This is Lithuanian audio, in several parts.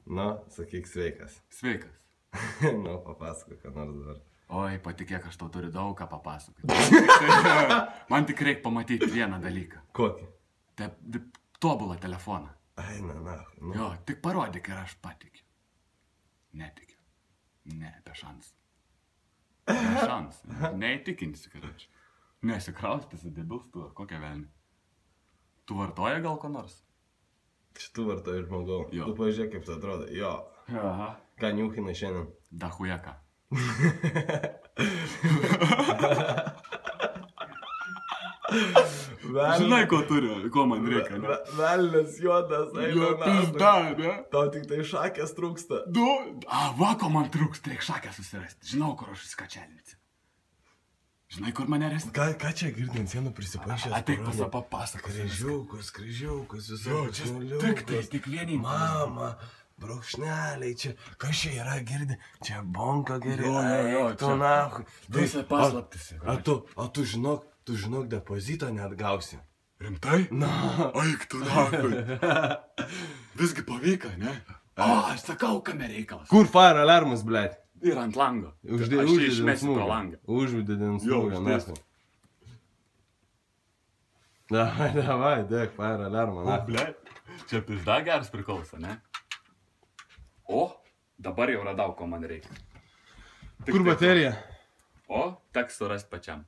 Nu, sakyk sveikas. Sveikas. Nu, papasakok, ką nors dabar. Oi, patikėk, aš tau turiu daug ką papasakoti. Man tik reikia pamatyti vieną dalyką. Kokį? Tobulą telefoną. Ai, na. Jo, tik parodyk ir aš patikiu. Netikiu. Ne, be šansų. Be šansų. Neįtikinsi, kad aš. Nesikraustysi, debilus tu, kokią velnį. Tu vartoji gal ko nors? Šitų vartoji žmogau. Jo. Tu pažiūrėk, kaip tai atrodo. Jo. Aha. Ką niūkina šiandien? Da hujeka. Žinai, ko turiu, ko man reikia, ne? Velnes juodas, Jo, pizda, ne? Tau tik tai šakės trūksta. Va, ko man trūksta, reikia šakę susirasti. Žinau, kur aš įskačelinsi. Žinai, kur mane rasti? Ką čia girdi ant sienų prisipaišęs? Ateik papasakos. Kryžiukus, visokius. Tik vienintelis. Mama, brūkšneliai čia. Kas čia yra, girdi? Čia bonka geri. Jo, Tu nahui. Visą paslaptis. O tu žinok, depozito net gausi. Rimtai? Na. Aik tu nahui. Visgi pavyko, ne? O, aš sakau, kame reikalas. Kur fire alarmas, blėt? Ir ant lango. Aš čia išmesiu pro langą. Uždėdin Jo, smūgą, uždėsiu. Davai, dėk, fire alarmą, na. Blet, čia pizda geras priklauso, ne? O, dabar jau radau, ko man reikia. Kur baterija? O, teks surasti pačiam.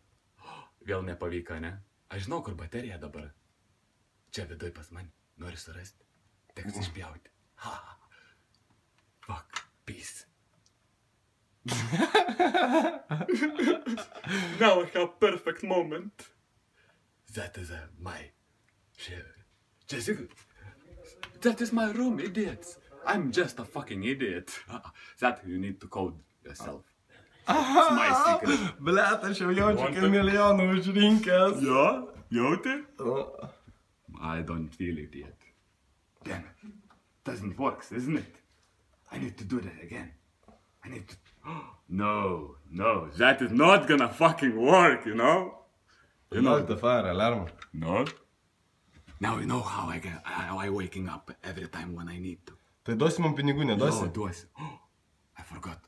Vėl nepavyko, ne? Aš žinau, kur baterija dabar. Čia viduj pas mane. Nori surasti? Teks išpjauti. Fuck, peace. Now I have perfect moment. That is my... That is my room, idiots. I'm just a fucking idiot. That you need to code yourself. It's my secret. Blet, aš jau jaučiu, kad milijonų užrinkęs. Jo? Jauti? I don't feel it yet. Damn it. Doesn't work, isn't it? I need to do that again. I need to... No, that is not gonna fucking work, you know? You know the fire alarm. No? Now you know how I waking up every time when I need to. Tai duosi man pinigų, neduosi? No, duosi. I forgot.